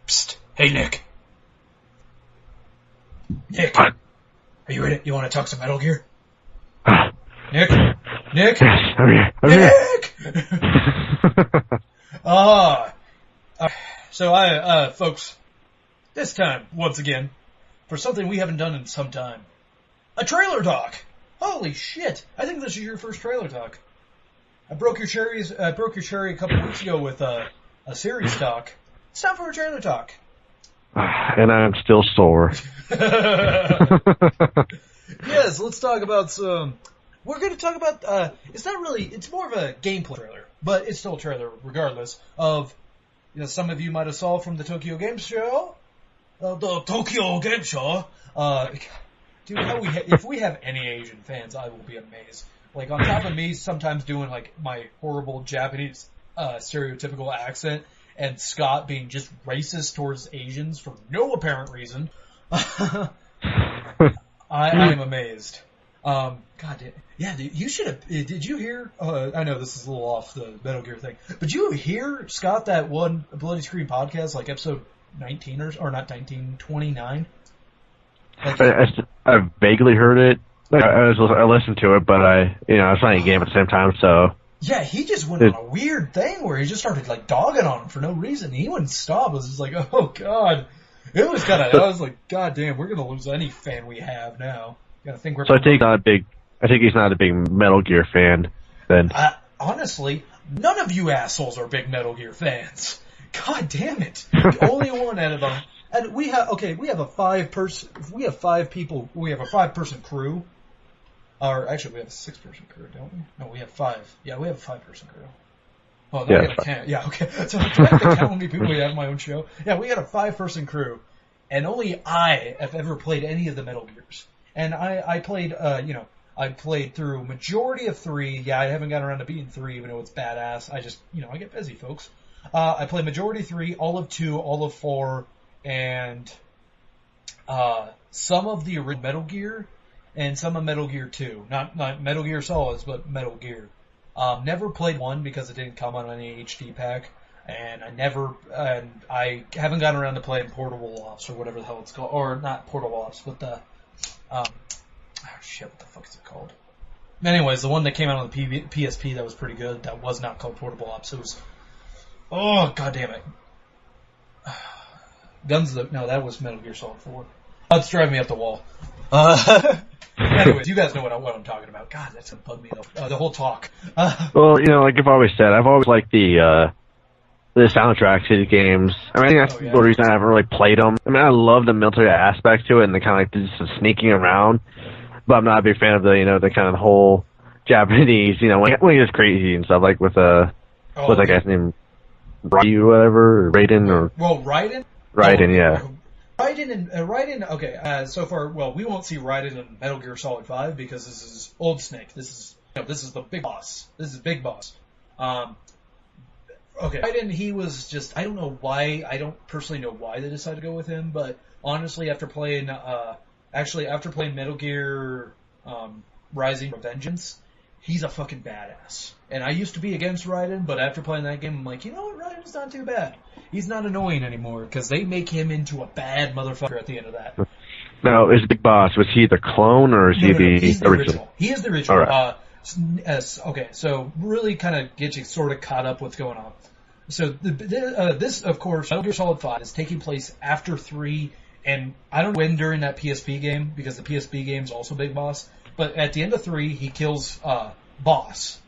Psst. Hey, Nick. Nick. What? Are you ready? You want to talk some Metal Gear? Ah, Nick? Nick? yes, I'm here. I'm here. Nick! Folks, this time, once again, for something we haven't done in some time, a trailer talk. Holy shit! I think this is your first trailer talk. I broke your cherry a couple weeks ago with a series talk. It's time for a trailer talk. And I'm still sore. Yes, let's talk about some. We're going to talk about. It's more of a gameplay trailer, but it's still a trailer regardless of. Some of you might have saw from the Tokyo Game Show. The Tokyo Game Show. Dude, if we have any Asian fans, I will be amazed. Like, on top of me sometimes doing, like, my horrible Japanese stereotypical accent, and Scott being just racist towards Asians for no apparent reason, I am amazed. God damn. Yeah, dude, you should have... Did you hear... I know this is a little off the Metal Gear thing, but you hear, Scott, that one Bloody Screen podcast, like episode 19 or not 19, 29? Like, I vaguely heard it. I listened to it, but I was playing a game at the same time, so... Yeah, he just went on a weird thing where he just started, like, dogging on him for no reason. He wouldn't stop. It was just like, oh, God. It was kind of... I was like, God damn, we're going to lose any fan we have now. Gotta think we're... So I think he's not a big Metal Gear fan, then. Honestly, none of you assholes are big Metal Gear fans. God damn it. The only one out of them... And we have a five-person crew. Or, actually, we have a six-person crew, don't we? No, we have five. Yeah, we have a five-person crew. Oh, then we got a 10. Yeah, okay. So I have to count how many people we have in my own show. Yeah, we got a five-person crew. And only I have ever played any of the Metal Gears. And I played, I played through majority of 3. Yeah, I haven't gotten around to beating 3, even though it's badass. I just, I get busy, folks. I played majority 3, all of 2, all of 4, and some of the original Metal Gear, and some of Metal Gear 2. Not Metal Gear Solids, but Metal Gear. Never played 1 because it didn't come on any HD pack, and I haven't gotten around to playing Portable Ops, or whatever the hell it's called. Or not Portable Ops, but the... what the fuck is it called? Anyways, the one that came out on the PSP that was pretty good, that was not called Portable Ops. It was... Oh, god damn it. No, that was Metal Gear Solid 4. It's driving me up the wall. Anyways, you guys know what I'm talking about. God, that's gonna bug me though. The whole talk. Well, like I've always said, I've always liked the soundtracks to the games. I mean, I think that's the reason I haven't really played them. I mean, I love the military aspect to it and the kind of like just the sneaking around, but I'm not a big fan of the kind of the whole Japanese, when he gets crazy and stuff, like with what's that guy's name? Ryu, whatever, or Raiden, or... Well, Raiden? Raiden, yeah. Raiden, okay, so far, well, we won't see Raiden in Metal Gear Solid 5 because this is Old Snake. This is the big boss. This is Big Boss. Okay, Raiden, he was just, I don't know why, I don't personally know why they decided to go with him, but honestly, after playing Metal Gear, Rising Revengeance, he's a fucking badass. And I used to be against Raiden, but after playing that game, I'm like, you know what, Raiden's not too bad. He's not annoying anymore, because they make him into a bad motherfucker at the end of that. Now, is Big Boss, was he the clone, or is he the original? He is the original. All right. Okay, so really kind of get you sort of caught up what's going on. So this, of course, Metal Gear Solid 5 is taking place after 3, and I don't know when during that PSP game, because the PSP game is also Big Boss, but at the end of 3, he kills Boss,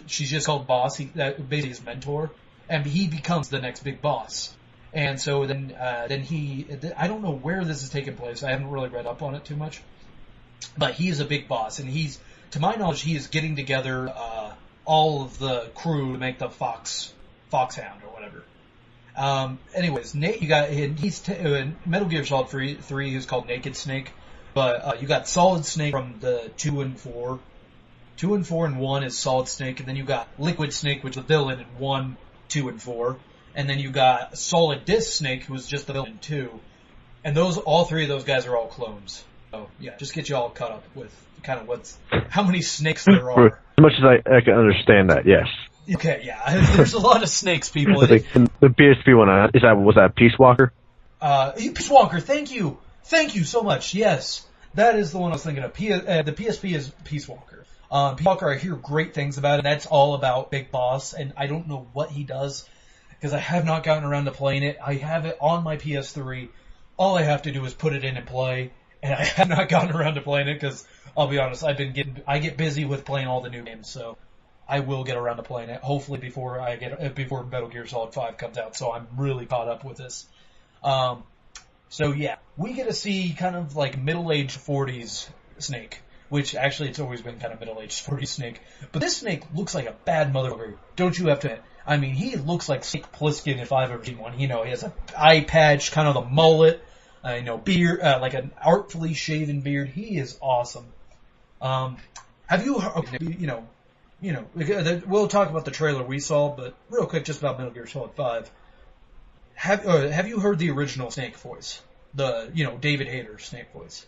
she's just called Boss, basically his mentor, and he becomes the next big boss. And so then I don't know where this is taking place, I haven't really read up on it too much, but he's a big boss, and to my knowledge, he is getting together all of the crew to make the Foxhound or whatever. Anyways, Metal Gear Solid 3 is called Naked Snake, but you got Solid Snake from the 2 and 4. 2 and 4 and 1 is Solid Snake, and then you got Liquid Snake, which is the villain in 1, 2, and 4, and then you got Solid Disc Snake, who was just the villain in 2, and all 3 of those guys are all clones. So yeah, just get you all caught up with kind of how many snakes there are. As much as I can understand that, yes. Okay, yeah. There's a lot of snakes, people. The PSP one, was that Peace Walker? Peace Walker, thank you. Thank you so much. Yes. That is the one I was thinking of. The PSP is Peace Walker. Peace Walker, I hear great things about it. That's all about Big Boss, and I don't know what he does, because I have not gotten around to playing it. I have it on my PS3. All I have to do is put it in and play, and I have not gotten around to playing it, because I'll be honest, I get busy with playing all the new games, so I will get around to playing it, hopefully before Metal Gear Solid 5 comes out, so I'm really caught up with this. So yeah, we get to see kind of like middle-aged 40s Snake, which actually it's always been kind of middle-aged 40s Snake, but this Snake looks like a bad motherfucker, don't you have to admit? I mean, he looks like Snake Plissken if I've ever seen one. You know, he has an eye patch, kind of the mullet, beard, like an artfully shaven beard. He is awesome. Have you heard, we'll talk about the trailer we saw, but real quick, just about Metal Gear Solid 5. Have you heard the original Snake voice? David Hayter's Snake voice?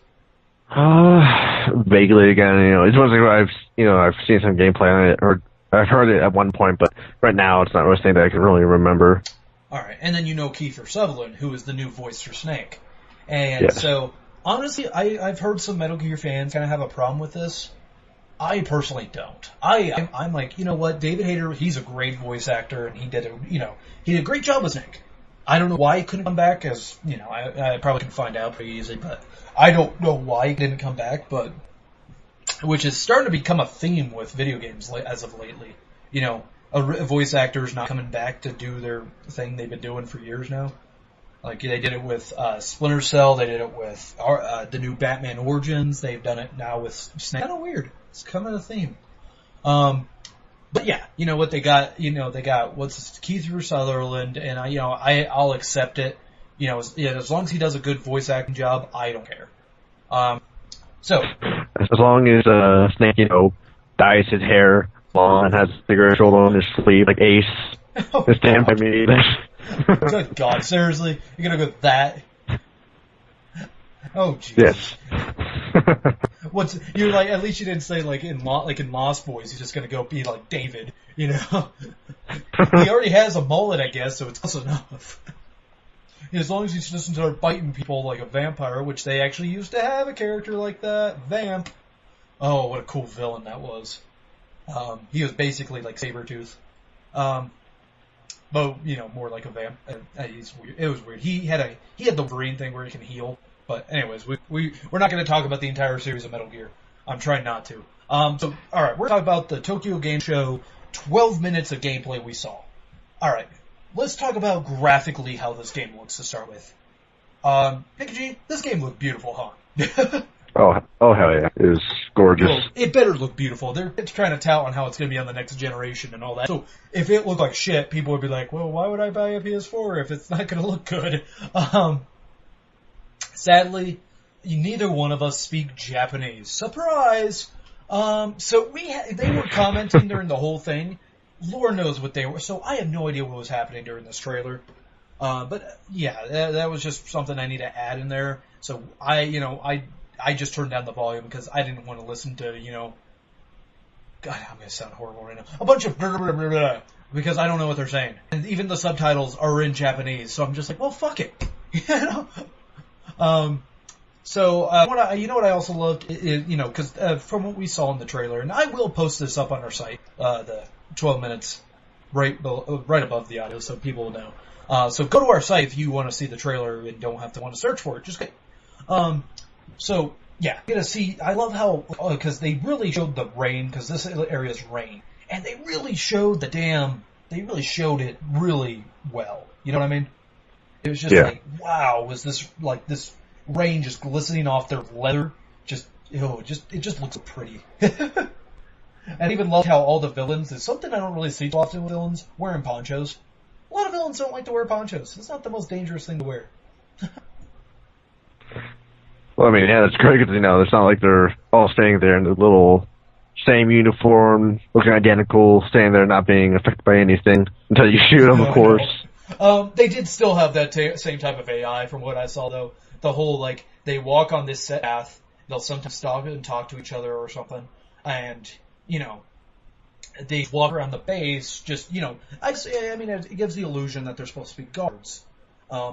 Vaguely again, it's one thing where I've seen some gameplay on it, or I've heard it at one point, but right now it's not really something that I can really remember. Alright, and then Kiefer Sutherland, who is the new voice for Snake. And so, honestly, I've heard some Metal Gear fans kind of have a problem with this. I personally don't. I'm like, you know what, David Hayter, he's a great voice actor, and he did a great job with Snake. I don't know why he couldn't come back, as, I probably can find out pretty easily, but I don't know why he didn't come back, but, which is starting to become a theme with video games as of lately. A voice actor's not coming back to do their thing they've been doing for years now. Like, they did it with Splinter Cell, they did it with the new Batman Origins, they've done it now with Snake. Kind of weird. It's kind of a theme. But yeah, what they got, Kiefer Sutherland, and I'll accept it. As long as he does a good voice acting job, I don't care. So. As long as, Snake, dyes his hair long and has a cigarette shoulder on his sleeve, like Ace. This damn time you need. Good God, seriously? You're gonna go with that? Oh, Jesus. Yes. You're like, at least you didn't say in Lost Boys, he's just gonna go be like David, He already has a mullet, I guess, so it's close enough. As long as he doesn't start biting people like a vampire, which they actually used to have a character like that, Vamp. Oh, what a cool villain that was. He was basically like Sabretooth. But, more like a vamp. He's weird. It was weird. He had the Wolverine thing where he can heal. But anyways, we're not going to talk about the entire series of Metal Gear. I'm trying not to. So, alright, we're talking about the Tokyo Game Show, 12 minutes of gameplay we saw. Alright, let's talk about graphically how this game looks to start with. Nick, this game looked beautiful, huh? Oh hell yeah. It was gorgeous. Well, it better look beautiful. They're trying to tout on how it's going to be on the next generation and all that. So if it looked like shit, people would be like, well, why would I buy a PS4 if it's not going to look good? Sadly, neither one of us speak Japanese. Surprise! So they were commenting during the whole thing. Lord knows what they were. So I have no idea what was happening during this trailer. But yeah, that was just something I need to add in there. So I just turned down the volume because I didn't want to listen to, God, I'm going to sound horrible right now. A bunch of blah, blah, blah, blah, because I don't know what they're saying. And even the subtitles are in Japanese, so I'm just like, well, fuck it. So, what I also loved is, because from what we saw in the trailer, and I will post this up on our site, the 12 minutes right above the audio, so people will know. So go to our site if you want to see the trailer and don't have to want to search for it. Just get. So, yeah, you're gonna see, I love how, because they really showed the rain, because this area is rain, and they really showed it really well. You know what I mean? It was just like, wow, was this, this rain just glistening off their leather? It just looks pretty. And I even love how all the villains, there's something I don't really see too often with villains, wearing ponchos. A lot of villains don't like to wear ponchos. It's not the most dangerous thing to wear. Well, I mean, yeah, that's great because, it's not like they're all staying there in the little same uniform, looking identical, staying there not being affected by anything until you shoot them, of course. They did still have that same type of AI from what I saw, though. The whole, they walk on this set path, they'll sometimes stop and talk to each other or something, and, they walk around the base, just, I mean, it gives the illusion that they're supposed to be guards,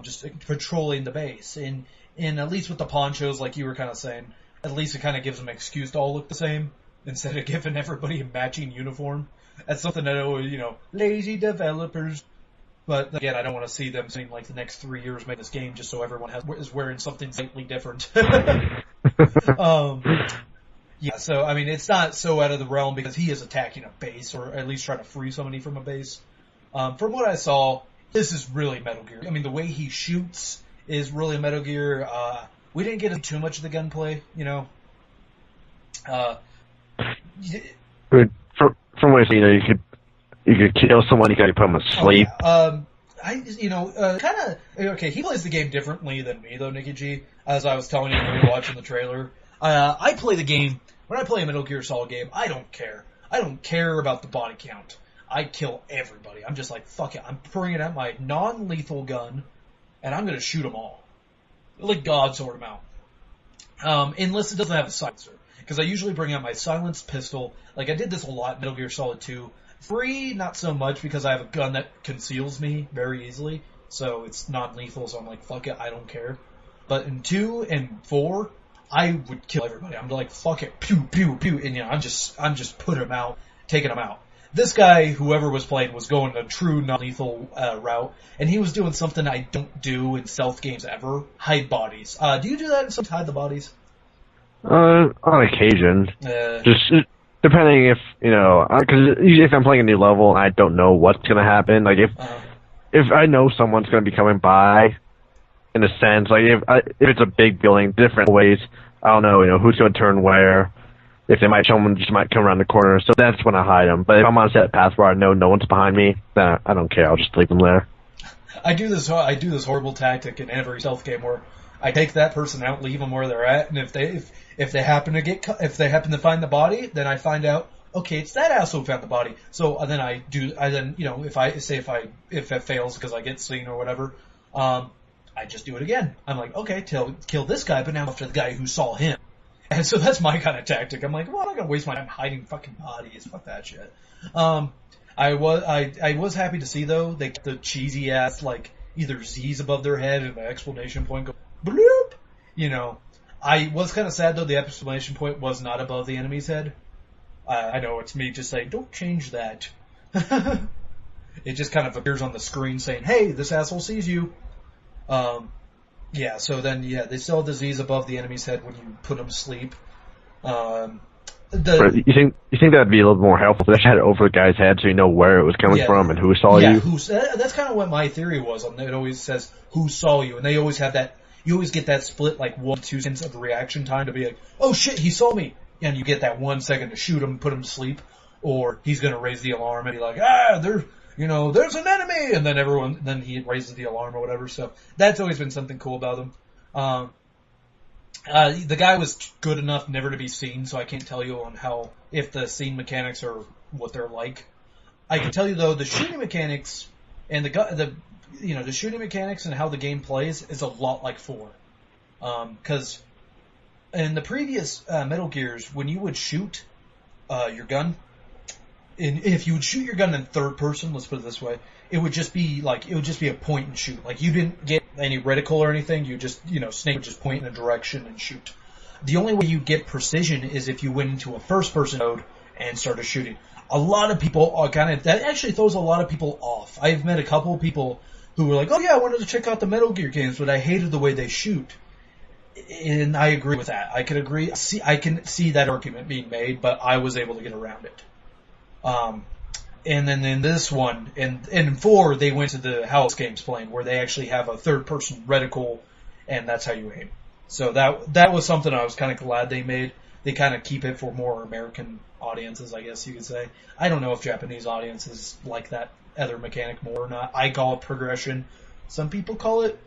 just patrolling the base. And at least with the ponchos, like you were kind of saying, at least it kind of gives them an excuse to all look the same, instead of giving everybody a matching uniform. That's something that always, lazy developers. But again, I don't want to see them spending like the next 3 years making this game just so everyone is wearing something slightly different. Yeah, so, I mean, it's not so out of the realm because he is attacking a base, or at least trying to free somebody from a base. From what I saw, this is really Metal Gear. I mean, the way he shoots is really Metal Gear. We didn't get into too much of the gunplay, From what I see, you could kill someone, you could put them asleep. Oh, yeah. Okay, he plays the game differently than me, though, Nikki G, as I was telling you when we were watching the trailer. I play the game, when I play a Metal Gear Solid game, I don't care. I don't care about the body count. I kill everybody. I'm just like, fuck it. I'm bringing out my non-lethal gun, and I'm gonna shoot them all. Like God sort them out. Unless it doesn't have a silencer. Because I usually bring out my silenced pistol. Like, I did this a lot in Metal Gear Solid 2. 3, not so much, because I have a gun that conceals me very easily. So it's non-lethal, so I'm like, fuck it, I don't care. But in 2 and 4, I would kill everybody. I'm like, fuck it, pew, pew, pew, and I'm just putting them out, taking them out. This guy, whoever was playing, was going a true non-lethal route, and he was doing something I don't do in stealth games ever: hide bodies. Do you do that in some hide the bodies? On occasion, just depending if because usually if I'm playing a new level and I don't know what's gonna happen, like if I know someone's gonna be coming by, in a sense, like if it's a big building, different ways. I don't know, who's going to turn where. If they might, someone just might come around the corner, so that's when I hide them. But if I'm on a set path where I know no one's behind me, then I don't care. I'll just leave them there. I do this horrible tactic in every stealth game where I take that person out, leave them where they're at, and if they happen to find the body, then I find out, okay, it's that asshole who found the body. So then if it fails because I get seen or whatever, I just do it again. I'm like, okay, kill this guy, but now after the guy who saw him. And so that's my kind of tactic. I'm like, well, I'm not gonna waste my time hiding fucking bodies. Fuck that shit. I was happy to see though the cheesy ass like either Z's above their head and an exclamation point go bloop. I was kind of sad though the exclamation point was not above the enemy's head. I know it's me just saying don't change that. It just kind of appears on the screen saying, hey, this asshole sees you. So then, they still have the Z's above the enemy's head when you put them to sleep. You think that'd be a little more helpful if they had it over the guy's head so you know where it was coming from and who saw you? That's kind of what my theory was. It always says who saw you, and they always have that. You always get that split like 1 to 2 seconds of reaction time to be like, oh shit, he saw me, and you get that 1 second to shoot him, put him to sleep, or he's gonna raise the alarm and be like, there's an enemy, and then he raises the alarm or whatever. So that's always been something cool about him. The guy was good enough never to be seen, so I can't tell you if the scene mechanics are what they're like. I can tell you though, the shooting mechanics and the shooting mechanics and how the game plays is a lot like 4. 'Cause in the previous Metal Gears, when you would shoot your gun, and if you would shoot your gun in third person, let's put it this way, it would just be a point and shoot. Like you didn't get any reticle or anything. You just, Snake would just point in a direction and shoot. The only way you get precision is if you went into a first person mode and started shooting. A lot of people that actually throws a lot of people off. I've met a couple of people who were like, oh yeah, I wanted to check out the Metal Gear games, but I hated the way they shoot. And I agree with that. I can see that argument being made, but I was able to get around it. And then in this one, in 4, they went to the House Games plane where they actually have a third-person reticle, and that's how you aim. So that was something I was kind of glad they made. They kind of keep it for more American audiences, I guess you could say. I don't know if Japanese audiences like that other mechanic more or not. I call it progression. Some people call it,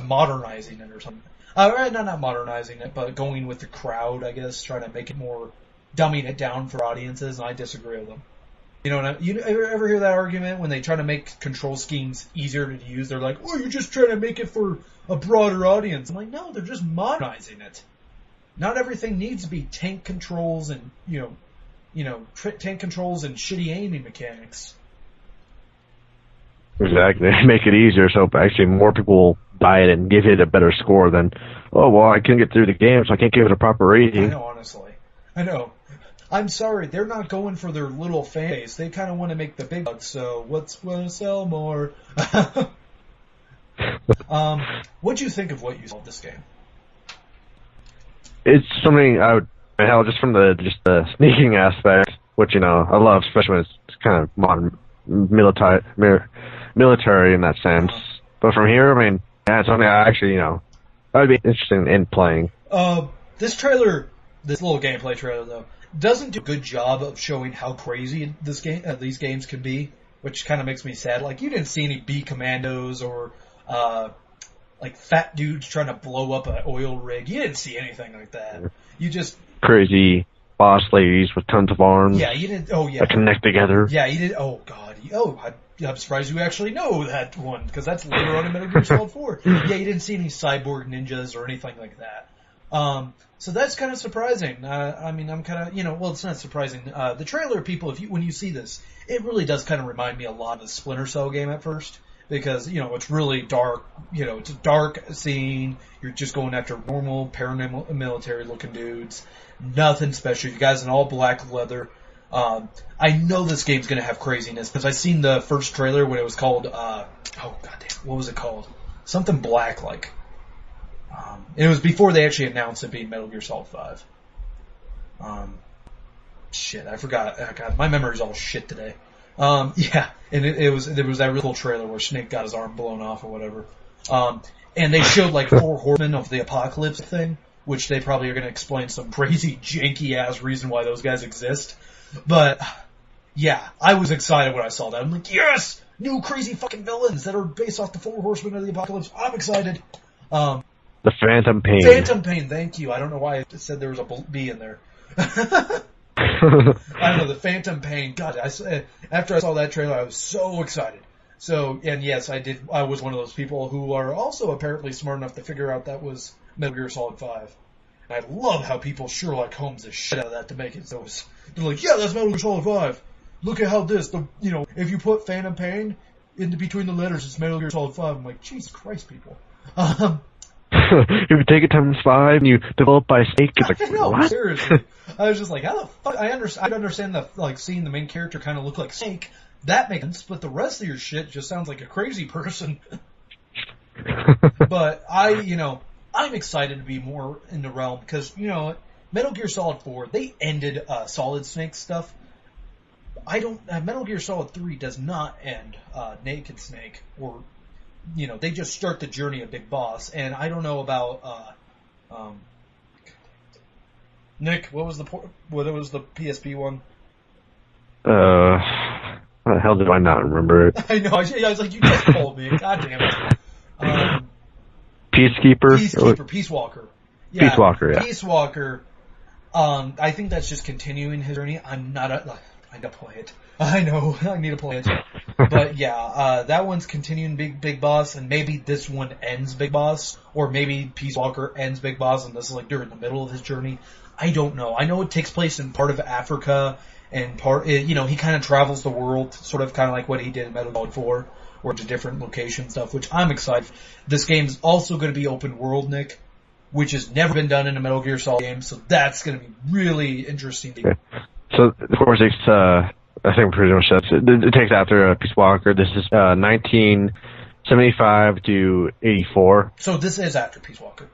modernizing it or something. Not modernizing it, but going with the crowd, I guess, trying to make it more dumbing it down for audiences, and I disagree with them. You ever hear that argument when they try to make control schemes easier to use? They're like, "Oh, you're just trying to make it for a broader audience." I'm like, no, they're just modernizing it. Not everything needs to be tank controls and tank controls and shitty aiming mechanics. Exactly. Make it easier so actually more people will buy it and give it a better score than, oh, well, I couldn't get through the game, so I can't give it a proper rating. I know, honestly. I know. I'm sorry, they're not going for their little fan base. They kind of want to make the big bucks, so what's going to sell more? What'd you think of what you saw of this game? It's something I would, hell, just from the sneaking aspect, which, I love, especially when it's kind of modern military in that sense. But from here, it's something I actually, I would be interested in playing. This little gameplay trailer, though, doesn't do a good job of showing how crazy these games can be, which kind of makes me sad. Like, you didn't see any B commandos or, like, fat dudes trying to blow up an oil rig. You didn't see anything like that. You just... Crazy boss ladies with tons of arms. Yeah, you didn't... Oh, yeah. That connect together. Yeah, you did... Oh, God. I'm surprised you actually know that one, because that's later on in Metal Gear Solid 4. Yeah, you didn't see any cyborg ninjas or anything like that. So that's kind of surprising. I'm kind of, well, it's not surprising. The trailer, people, when you see this, it really does kind of remind me a lot of the Splinter Cell game at first, because, it's really dark, it's a dark scene. You're just going after normal paramilitary looking dudes. Nothing special. You guys in all black leather. I know this game's gonna have craziness, because I seen the first trailer when it was called, what was it called? Something black, like. It was before they actually announced it being Metal Gear Solid 5. Shit, I forgot. Oh, God, my memory's all shit today. Yeah, and there was that really cool trailer where Snake got his arm blown off or whatever. And they showed like 4 horsemen of the apocalypse thing, which they probably are going to explain some crazy janky ass reason why those guys exist. But yeah, I was excited when I saw that. I'm like, yes, new crazy fucking villains that are based off the 4 horsemen of the apocalypse. I'm excited. The Phantom Pain. Phantom Pain, thank you. I don't know why I said there was a B in there. I don't know, the Phantom Pain. God, after I saw that trailer, I was so excited. So, and yes, I was one of those people who are also apparently smart enough to figure out that was Metal Gear Solid 5. And I love how people Sherlock Holmes the shit out of that to make it so they're like, yeah, that's Metal Gear Solid 5. Look at how if you put Phantom Pain in between the letters, it's Metal Gear Solid 5. I'm like, Jesus Christ, people. If you take it times 5 and you develop by Snake, it's like, no, what? Seriously. I was just like, how the fuck? I understand seeing the main character kind of look like Snake. That makes sense, but the rest of your shit just sounds like a crazy person. But I'm excited to be more in the realm, because, Metal Gear Solid 4, they ended Solid Snake stuff. Metal Gear Solid 3 does not end Naked Snake, or, they just start the journey of Big Boss, and I don't know about, Nick, what was the PSP one? How the hell did I not remember it? I know, I was like, you just told me, god damn it. Peacekeeper? Peace Walker. Yeah, Peace Walker, yeah. Peace Walker, I think that's just continuing his journey. I need to play it. I know, I need to play it. But yeah, that one's continuing Big Boss, and maybe this one ends Big Boss, or maybe Peace Walker ends Big Boss, and this is like during the middle of his journey. I don't know. I know it takes place in part of Africa, and he kind of travels the world, sort of like what he did in Metal Gear Solid 4, or to different location stuff, which I'm excited. This game's also going to be open world, Nick, which has never been done in a Metal Gear Solid game, so that's going to be really interesting. Okay. So, of course, it's, I think pretty much it takes after Peace Walker. This is 1975 to 84. So this is after Peace Walker?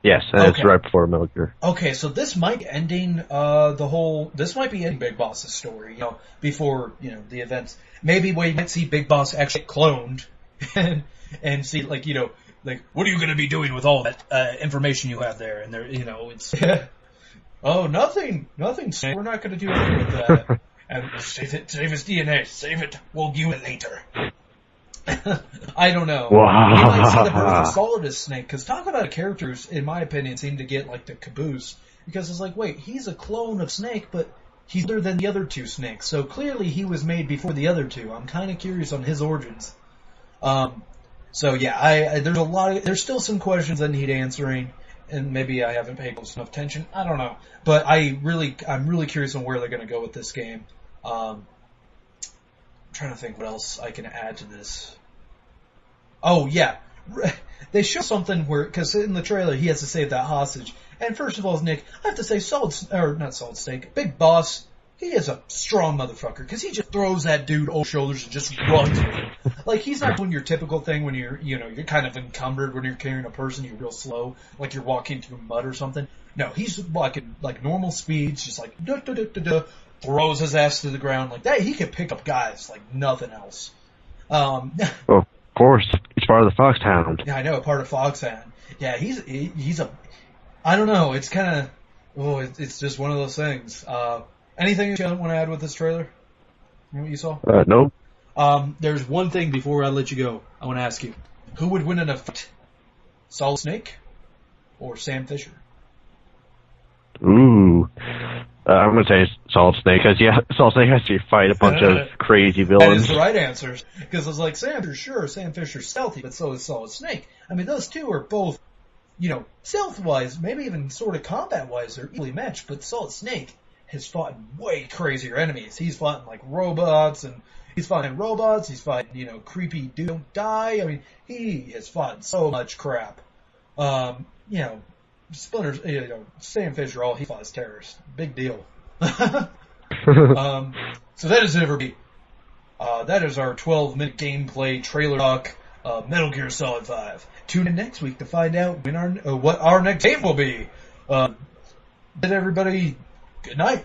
Yes, and it's right before Metal Gear. Okay, so this might be ending this might be ending Big Boss's story, before, the events. Maybe we might see Big Boss actually cloned, and see, what are you going to be doing with all that information you have there? And there, it's, oh, nothing, Snake. We're not going to do anything with that. And save his DNA, save it, we'll use it later. I don't know. Wow. We might see the birth of Solidus Snake, because talk about characters, in my opinion, seem to get the caboose, because it's like, wait, he's a clone of Snake, but he's other than the other 2 Snakes, so clearly he was made before the other 2. I'm kind of curious on his origins. So yeah, there's still some questions that need answering, and maybe I haven't paid close enough attention. I don't know, but I'm really curious on where they're going to go with this game. I'm trying to think what else I can add to this. Oh yeah, they show something where, because in the trailer he has to save that hostage. And first of all, Nick, I have to say, not Solid Snake, Big Boss. He is a strong motherfucker, because he just throws that dude over shoulders and just runs with him. Like, he's not doing your typical thing when you're kind of encumbered when you're carrying a person, you're real slow, like you're walking through mud or something. No, he's walking like normal speeds, just like throws his ass to the ground like that. He can pick up guys like nothing else. Well, of course, he's part of the Foxhound. Yeah, I know, part of Foxhound. Yeah, he's a, I don't know, it's kind of, it's just one of those things. Anything you want to add with this trailer? What you saw? No. There's one thing before I let you go. I want to ask you, who would win in a fight? Solid Snake or Sam Fisher? Ooh. I'm going to say Solid Snake, because Solid Snake has to fight a bunch of crazy villains. That is the right answer. Because I was like, Sam Fisher's stealthy, but so is Solid Snake. I mean, those two are both, stealth-wise, maybe even sort of combat-wise, they're equally matched, but Solid Snake has fought way crazier enemies. He's fought like robots, and he's fighting creepy dude don't die. I mean, he has fought so much crap. Splinter, Sam Fisher, all he fought is terrorists. Big deal. So that is it for me. That is our 12-minute gameplay trailer talk, Metal Gear Solid 5. Tune in next week to find out what our next game will be. Everybody, good night.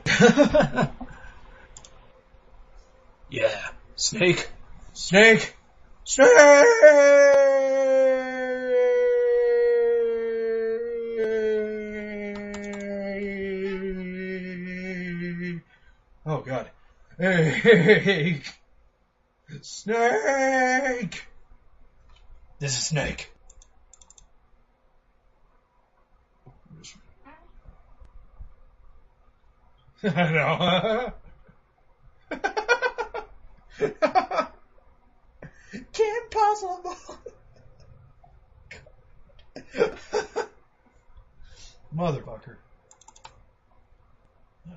Yeah. Snake. Oh, God. Hey. Snake. This is Snake. I know. Can't possible. Motherfucker. No.